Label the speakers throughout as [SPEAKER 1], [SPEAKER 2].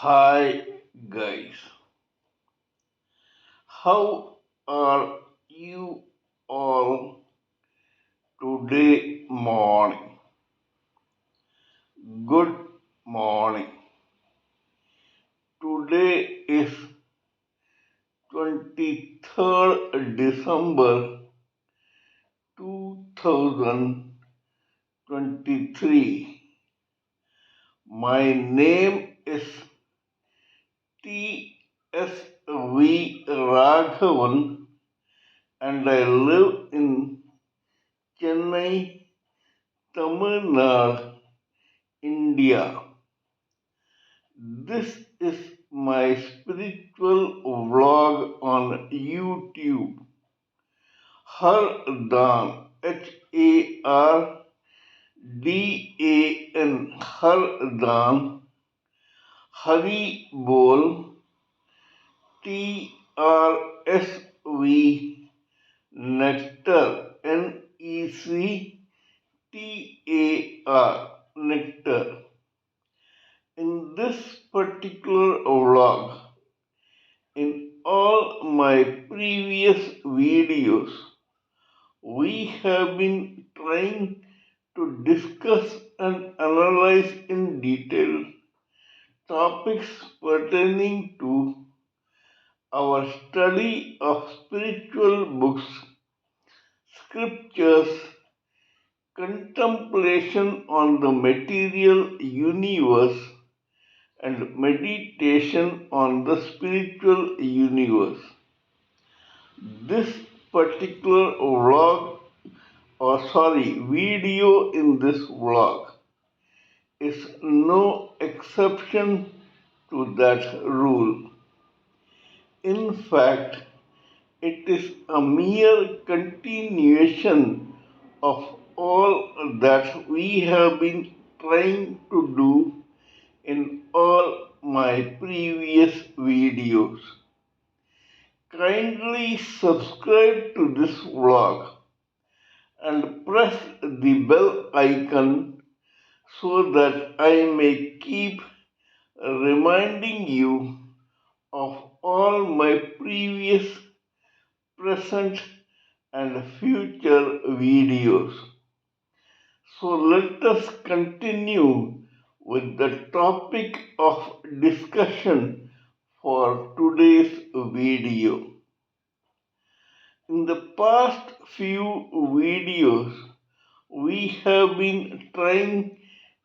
[SPEAKER 1] Hi guys, how are you all today morning? Good morning. Today is 23rd December 2023. My name is TSV Raghavan and I live in Chennai, Tamil Nadu, India. This is my spiritual vlog on YouTube. HARDAN, HARDAN, HARDAN, Haribol, TSV Nectar, NECTAR, Nectar. In this particular vlog, in all my previous videos, we have been trying to discuss and analyze in detail topics pertaining to our study of spiritual books, scriptures, contemplation on the material universe, and meditation on the spiritual universe. This particular video in this vlog is no exception to that rule. In fact, it is a mere continuation of all that we have been trying to do in all my previous videos. Kindly subscribe to this vlog and press the bell icon so that I may keep reminding you of all my previous, present, and future videos. So let us continue with the topic of discussion for today's video. In the past few videos, we have been trying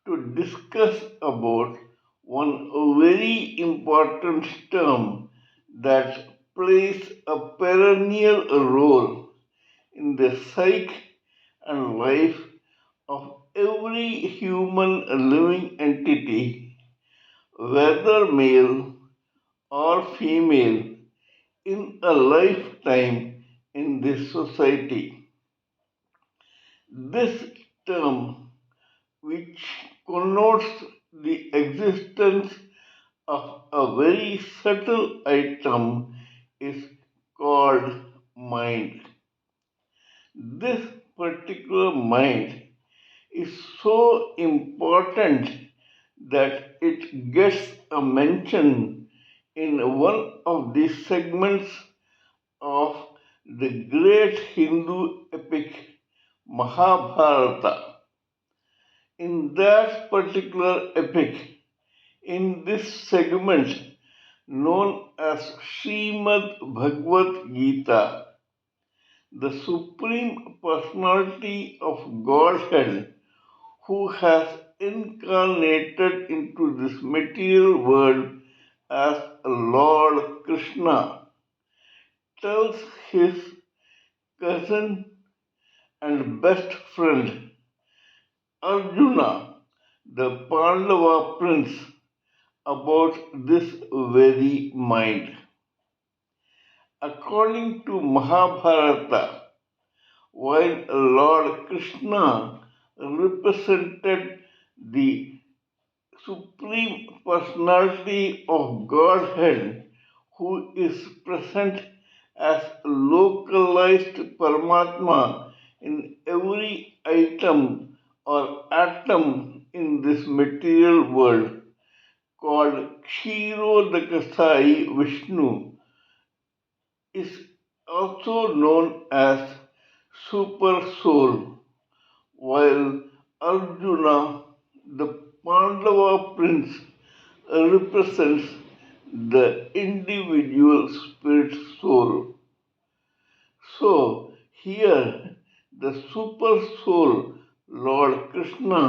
[SPEAKER 1] to discuss about one very important term that plays a perennial role in the psyche and life of every human living entity, whether male or female, in a lifetime in this society. This term, which connotes the existence of a very subtle item, is called mind. This particular mind is so important that it gets a mention in one of the segments of the great Hindu epic Mahabharata. In that particular epic, in this segment known as Srimad Bhagavad Gita, the Supreme Personality of Godhead who has incarnated into this material world as Lord Krishna tells his cousin and best friend Arjuna, the Pandava prince, about this very mind. According to Mahabharata, while Lord Krishna represented the Supreme Personality of Godhead who is present as localized Paramatma in every item or atom in this material world, called Kshirodakasai Vishnu is also known as Super Soul, while Arjuna, the Pandava prince, represents the individual spirit soul. So, here the super soul, Lord Krishna,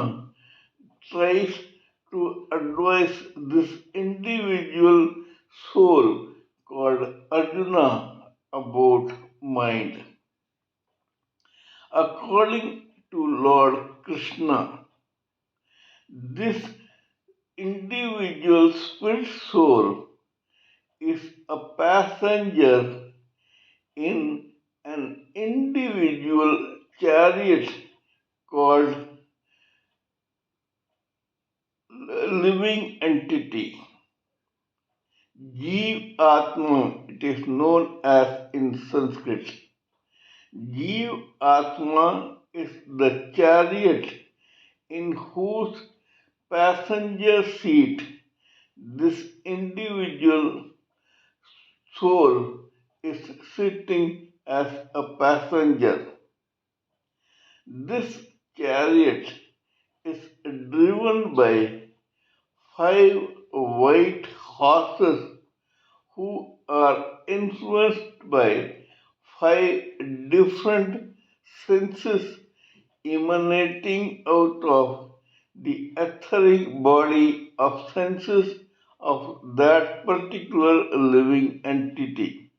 [SPEAKER 1] tries to advise this individual soul called Arjuna about mind. According to Lord Krishna, this individual spirit soul is a passenger in an individual chariot called living entity. Jeev Atma, it is known as in Sanskrit. Jeev Atma is the chariot in whose passenger seat this individual soul is sitting as a passenger. This chariot is driven by 5 white horses who are influenced by 5 different senses emanating out of the etheric body of senses of that particular living entity.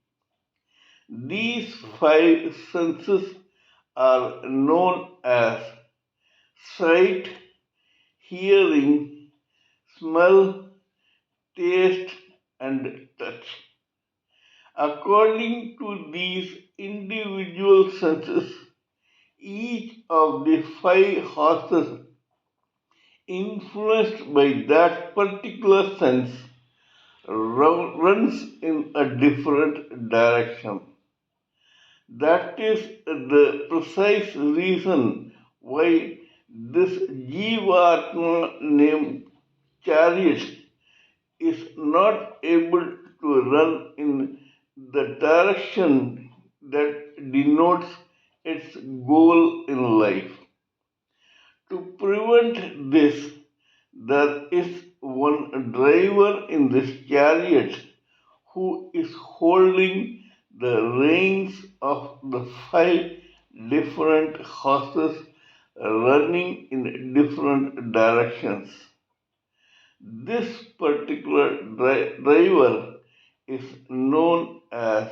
[SPEAKER 1] These 5 senses are known as sight, hearing, smell, taste, and touch. According to these individual senses, each of the 5 horses influenced by that particular sense runs in a different direction. That is the precise reason why this Jivatma named chariot is not able to run in the direction that denotes its goal in life. To prevent this, there is one driver in this chariot who is holding the reins of the 5 different horses running in different directions. This particular driver is known as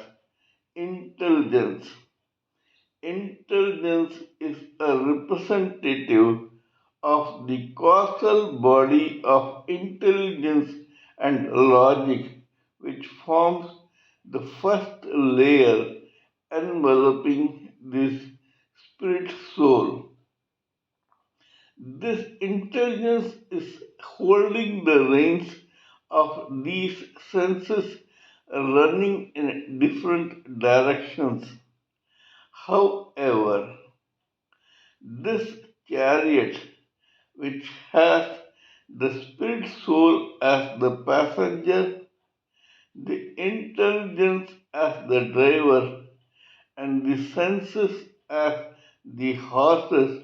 [SPEAKER 1] intelligence. Intelligence is a representative of the causal body of intelligence and logic, which forms the first layer enveloping this spirit soul. This intelligence is holding the reins of these senses running in different directions. However, this chariot, which has the spirit soul as the passenger, the intelligence as the driver, and the senses as the horses,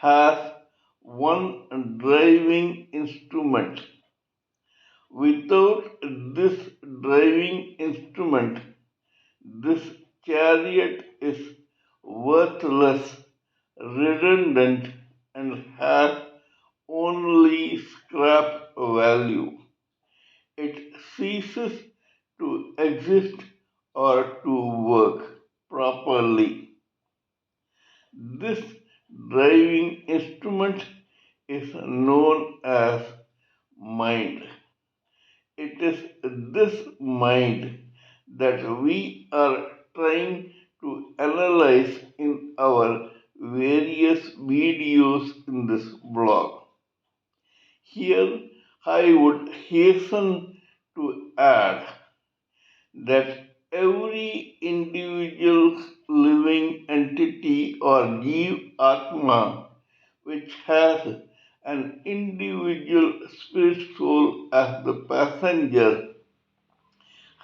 [SPEAKER 1] has one driving instrument. Without this driving instrument, this chariot is worthless, redundant, and has only scrap value. It ceases to exist or to work properly. This driving instrument is known as mind. It is this mind that we are trying to analyze in our various videos in this blog. Here, I would hasten to add that every individual living entity or Jeev Atma which has an individual spirit soul as the passenger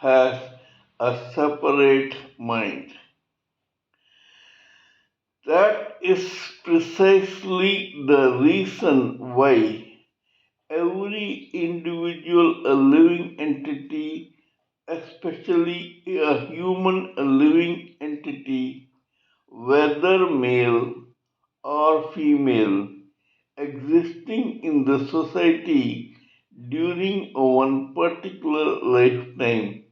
[SPEAKER 1] has a separate mind. That is precisely the reason why every individual, a living entity, especially a human, a living entity, whether male or female, existing in the society during one particular lifetime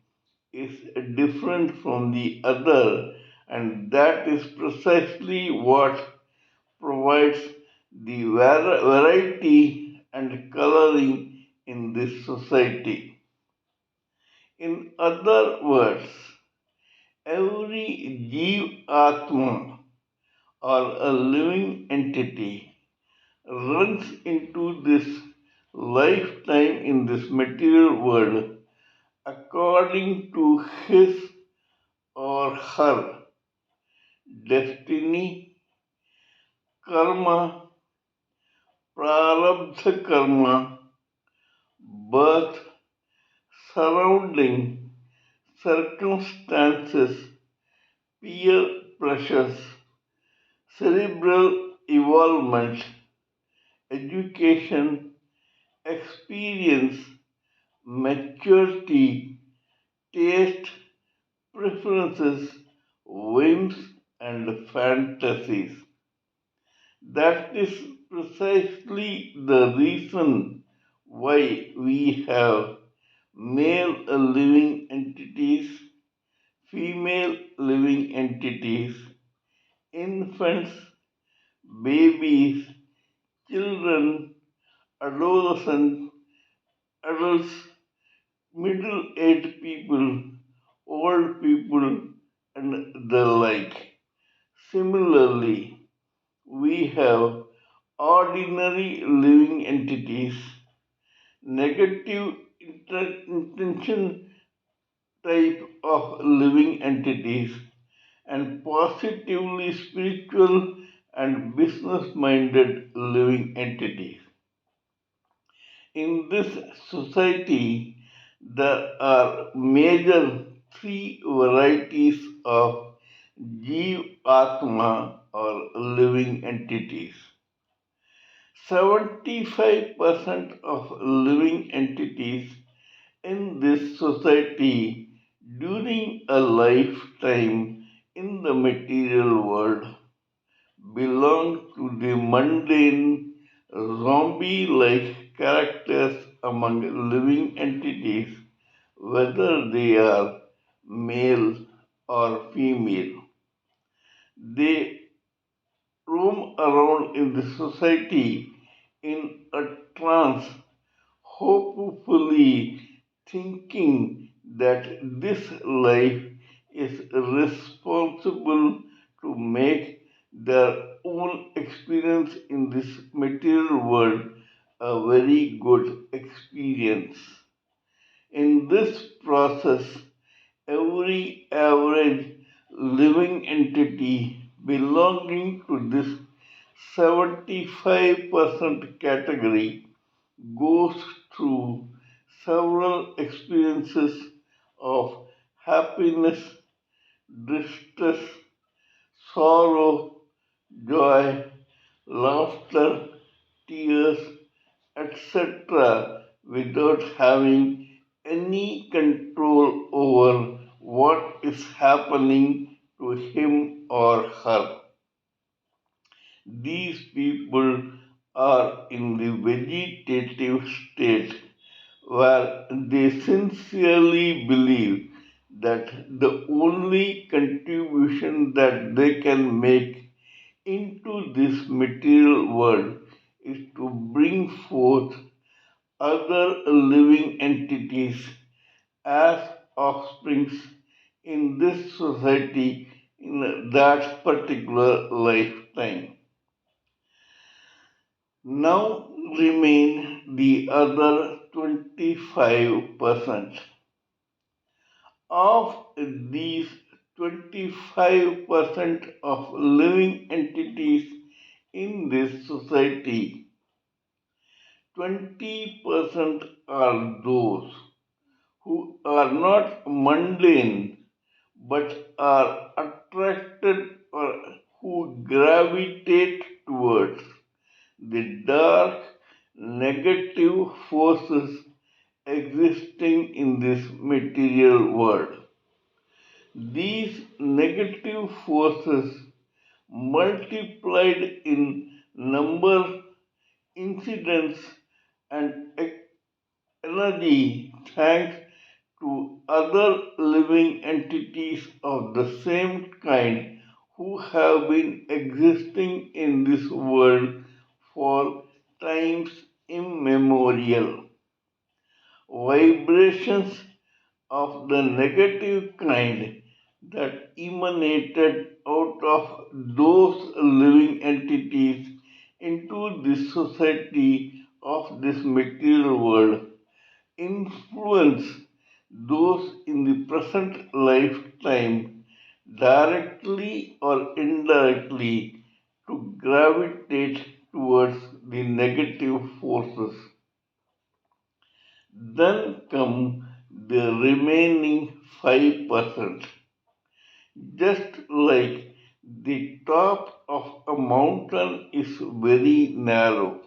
[SPEAKER 1] is different from the other, and that is precisely what provides the variety and coloring in this society. In other words, every Jeev Atma or a living entity runs into this lifetime in this material world according to his or her destiny, karma, prarabdha karma, birth, surrounding, circumstances, peer pressures, cerebral evolvement, education, experience, maturity, taste, preferences, whims, and fantasies. That is precisely the reason why we have male living entities, female living entities, infants, babies, children, adolescents, adults, middle aged people, old people, and the like. Similarly, we have ordinary living entities, negative intention type of living entities, and positively spiritual and business minded living entities. In this society, there are major three varieties of Jeev Atma or living entities. 75% of living entities in this society during a lifetime in the material world belong to the mundane, zombie like characters among living entities, whether they are male or female. They roam around in the society in a trance, hopefully thinking that this life is responsible to make their own experience in this material world a very good experience. In this process, every average living entity belonging to this 75% category goes through several experiences of happiness, distress, sorrow, joy, laughter, tears, etc., without having any control over what is happening to him or her. These people are in the vegetative state where they sincerely believe that the only contribution that they can make into this material world is to bring forth other living entities as offsprings in this society in that particular lifetime. Now remain the other 25%. Of these 25% of living entities in this society, 20% are those who are not mundane but are attracted or who gravitate towards the dark negative forces existing in this material world. These negative forces multiplied in number, incidence, and energy thanks to other living entities of the same kind who have been existing in this world for times immemorial. Vibrations of the negative kind that emanated out of those living entities into the society of this material world influence those in the present lifetime directly or indirectly to gravitate towards the negative forces. Then come the remaining 5%. Just like the top of a mountain is very narrow,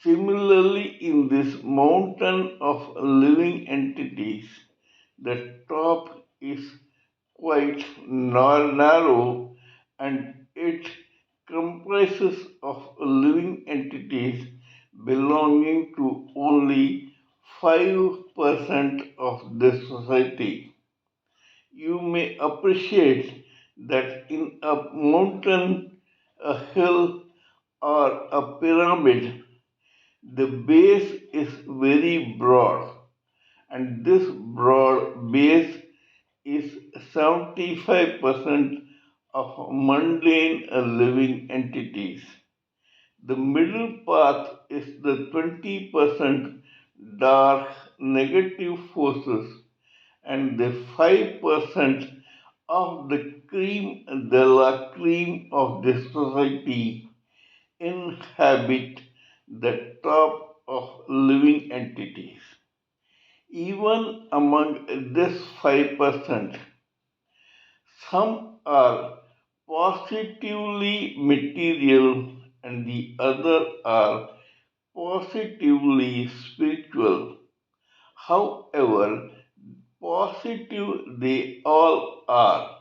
[SPEAKER 1] similarly, in this mountain of living entities, the top is quite narrow and it comprises of living entities belonging to only 5% of the society. You may appreciate that in a mountain, a hill, or a pyramid, the base is very broad, and this broad base is 75% of mundane living entities. The middle path is the 20% dark negative forces, and the 5% of the cream de la cream of the society inhabit the top of living entities. Even among this 5%, some are positively material and the other are positively spiritual. However, positive they all are,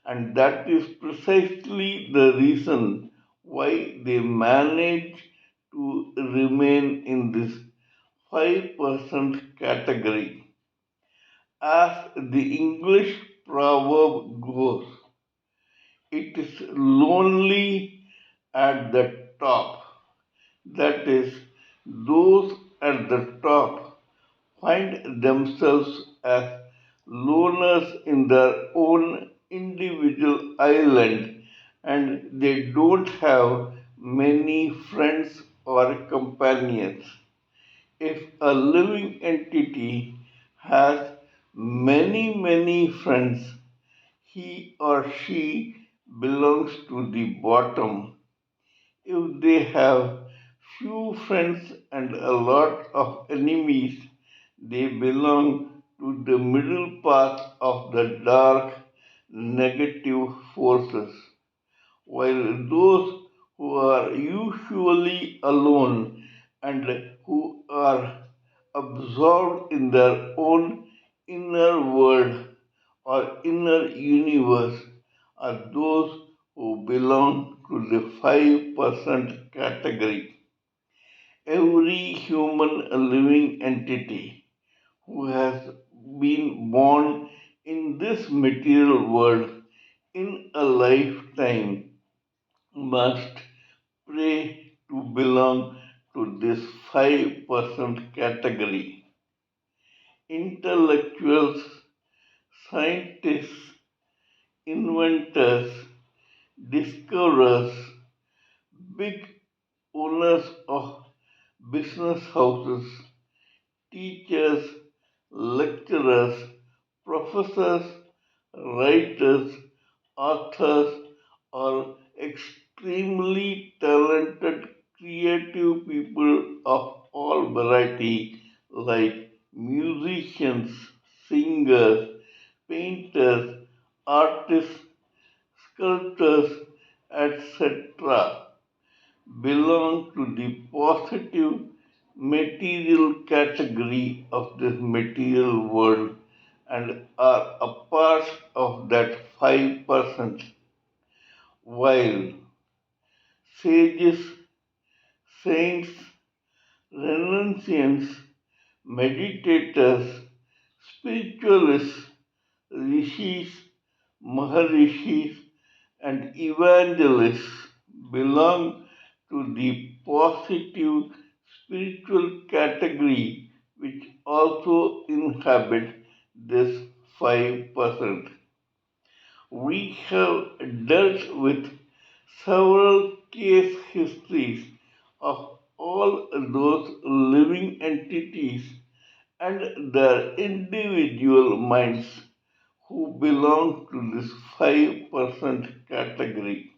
[SPEAKER 1] and that is precisely the reason why they manage to remain in this 5% category. As the English proverb goes, it is lonely at the top. That is, those at the top find themselves as loners in their own individual island and they don't have many friends or companions. If a living entity has many friends, he or she belongs to the bottom. If they have few friends and a lot of enemies, they belong to the middle path of the dark negative forces, while those who are usually alone and who are absorbed in their own inner world or inner universe are those who belong to the 5% category. Every human living entity who has been born in this material world in a lifetime must pray to belong to this 5% category. Intellectuals, scientists, inventors, discoverers, big owners of business houses, teachers, lecturers, professors, writers, authors, or extremely talented creative people of all variety like musicians, singers, painters, artists, sculptors, etc., belong to the positive material category of this material world and are a part of that 5%, while sages, saints, renunciants, meditators, spiritualists, rishis, maharishis, and evangelists belong to the positive spiritual category, which also inhabit this 5%. We have dealt with several case histories of all those living entities and their individual minds who belong to this 5% category.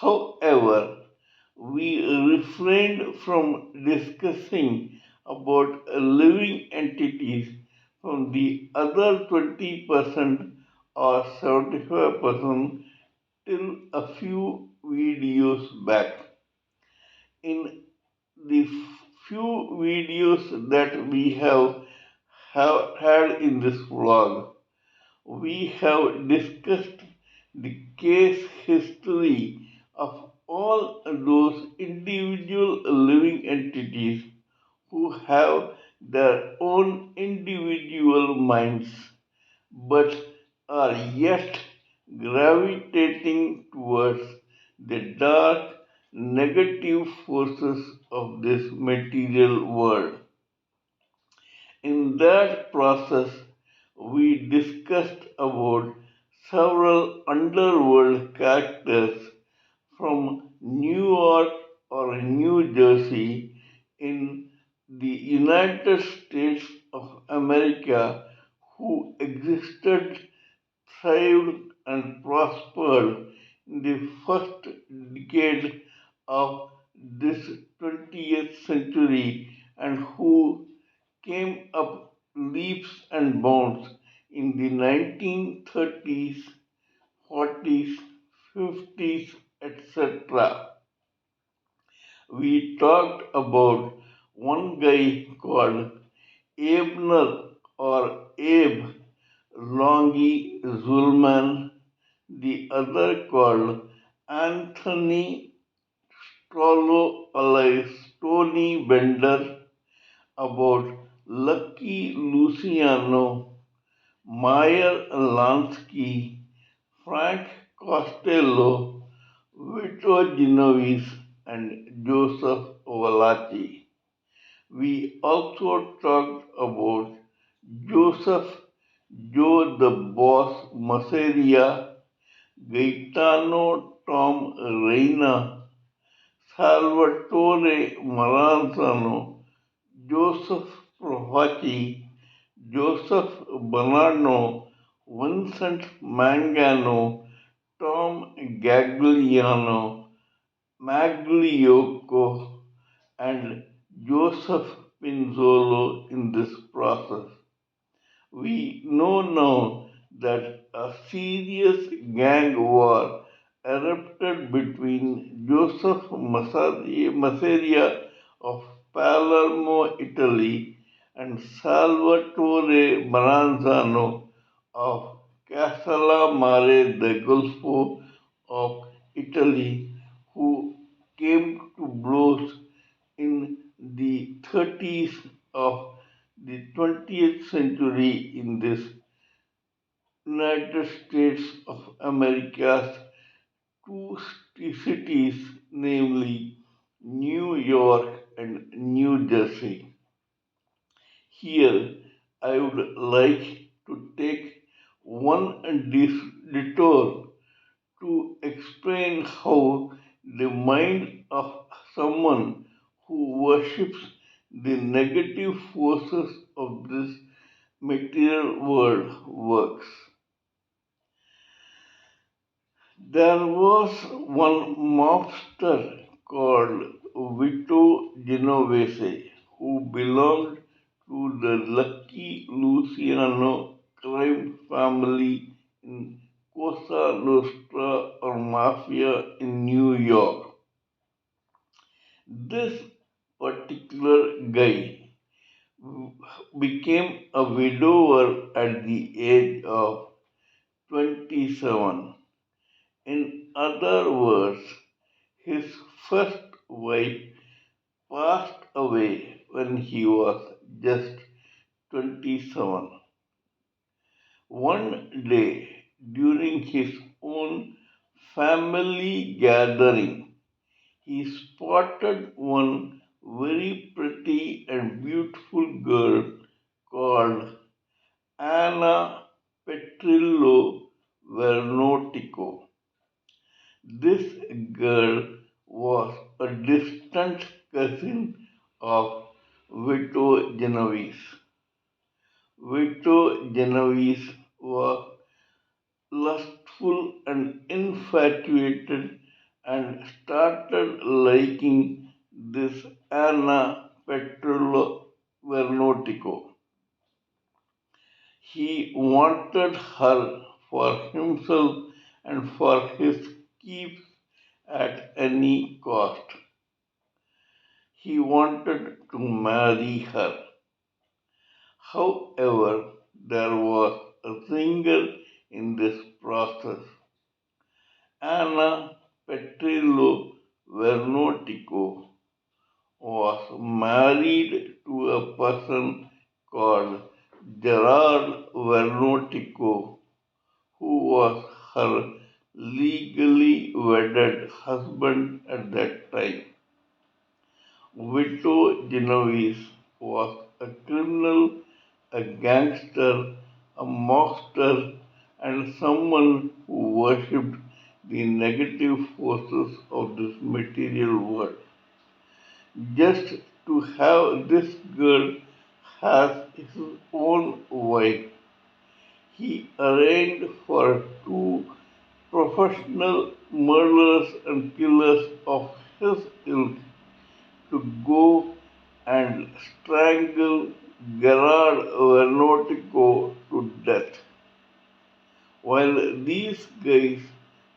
[SPEAKER 1] However, we refrained from discussing about living entities from the other 20% or 75% till a few videos back. In the few videos that we have had in this vlog, we have discussed the case history of all those individual living entities who have their own individual minds but are yet gravitating towards the dark negative forces of this material world. In that process, we discussed about several underworld characters from New York or New Jersey in the United States of America who existed, thrived, and prospered in the first decade of this 20th century and who came up leaps and bounds in the 1930s, 40s, 50s, etc. We talked about one guy called Abner or Abe Longy Zulman, the other called Anthony Strollo alias Tony Bender, about Lucky Luciano, Meyer Lansky, Frank Costello, Vito Genovese, and Joseph Valachi. We also talked about Joseph Joe the Boss Masseria, Gaetano Tom Reina, Salvatore Maranzano, Joseph Profaci, Joseph Bernardo, Vincent Mangano, Tom Gagliano, Magliocco, and Joseph Pinzolo in this process. We know now that a serious gang war erupted between Joseph Masseria of Palermo, Italy, and Salvatore Maranzano of Castellammare del Golfo of Italy, who came to blows in the 30s of the 20th century in this United States of America's two cities, namely New York and New Jersey. Here, I would like to take one detour to explain how the mind of someone who worships the negative forces of this material world works. There was one mobster called Vito Genovese who belonged to the Lucky Luciano crime family in Cosa Nostra or Mafia in New York. This particular guy became a widower at the age of 27. In other words, his first wife passed away when he was just 27. One day, during his own family gathering, he spotted one very pretty and beautiful girl called Anna Petrillo Vernotico. This girl was a distant cousin of Vito Genovese. Vito Genovese was lustful and infatuated and started liking this Anna Petrillo Vernotico. He wanted her for himself and for his keeps at any cost. He wanted to marry her. However, there was a singer in this process. Anna Petrillo Vernotico was married to a person called Gerard Vernotico, who was her legally wedded husband at that time. Vito Genovese was a criminal, a gangster, a mobster, and someone who worshipped the negative forces of this material world. Just to have this girl as his own wife, he arranged for two professional murderers and killers of his ilk to go and strangle Gerard Vernotico to death. While these guys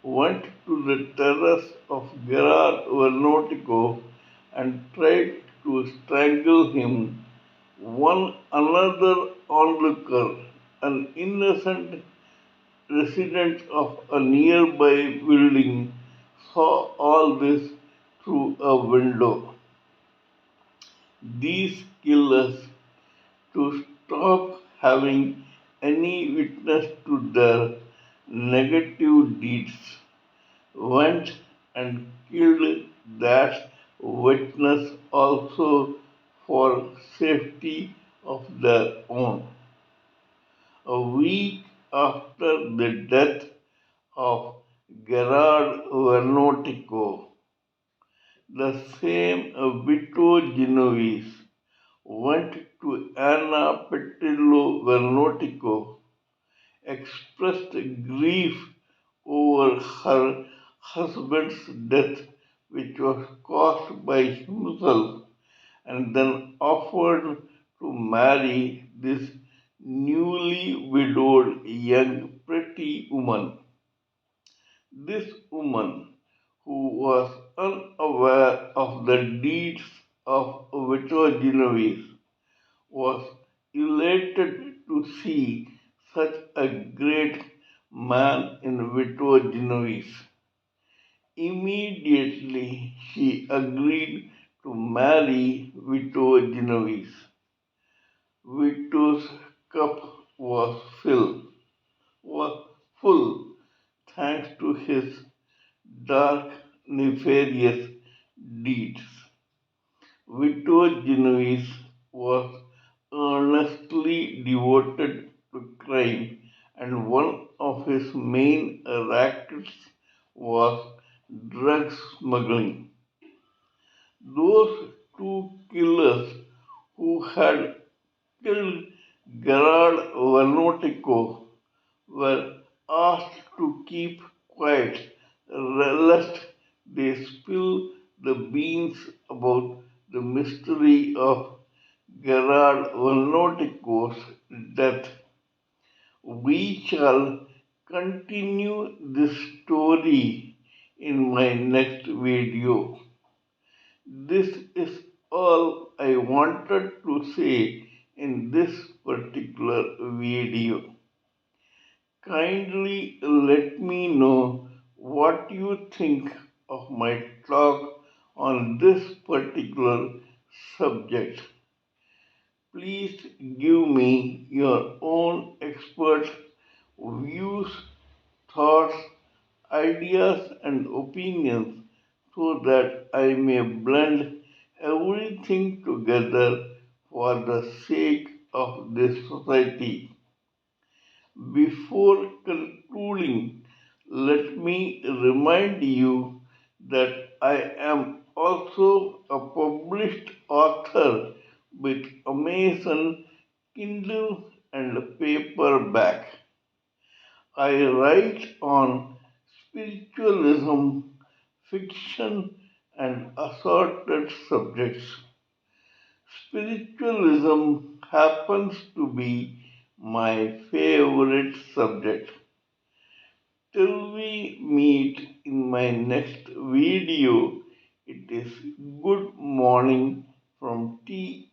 [SPEAKER 1] went to the terrace of Gerard Vernotico and tried to strangle him, one another onlooker, an innocent resident of a nearby building, saw all this through a window. These killers, to stop having any witness to their negative deeds, went and killed that witness also for safety of their own. A week after the death of Gerard Vernotico, the same Vito Genovese went to Anna Petrillo Vernotico, expressed grief over her husband's death, which was caused by himself, and then offered to marry this newly widowed young pretty woman. This woman, who was unaware of the deeds of Vito Genovese, was elated to see such a great man in Vito Genovese. Immediately she agreed to marry Vito Genovese. Vito's cup was full thanks to his dark, nefarious deeds. Vito Genovese was earnestly devoted to crime, and one of his main rackets was drug smuggling. Those two killers who had killed Gerard Vernotico were asked to keep quiet lest they spill the beans about the mystery of Gerard Vernontico's death. We shall continue this story in my next video. This is all I wanted to say in this particular video. Kindly let me know what you think of my talk on this particular subject. Please give me your own expert views, thoughts, ideas, and opinions so that I may blend everything together for the sake of this society. Before concluding, let me remind you that I am also a published author with Amazon Kindle and paperback. I write on spiritualism, fiction, and assorted subjects. Spiritualism happens to be my favorite subject. Till we meet in my next video, it is good morning from TSV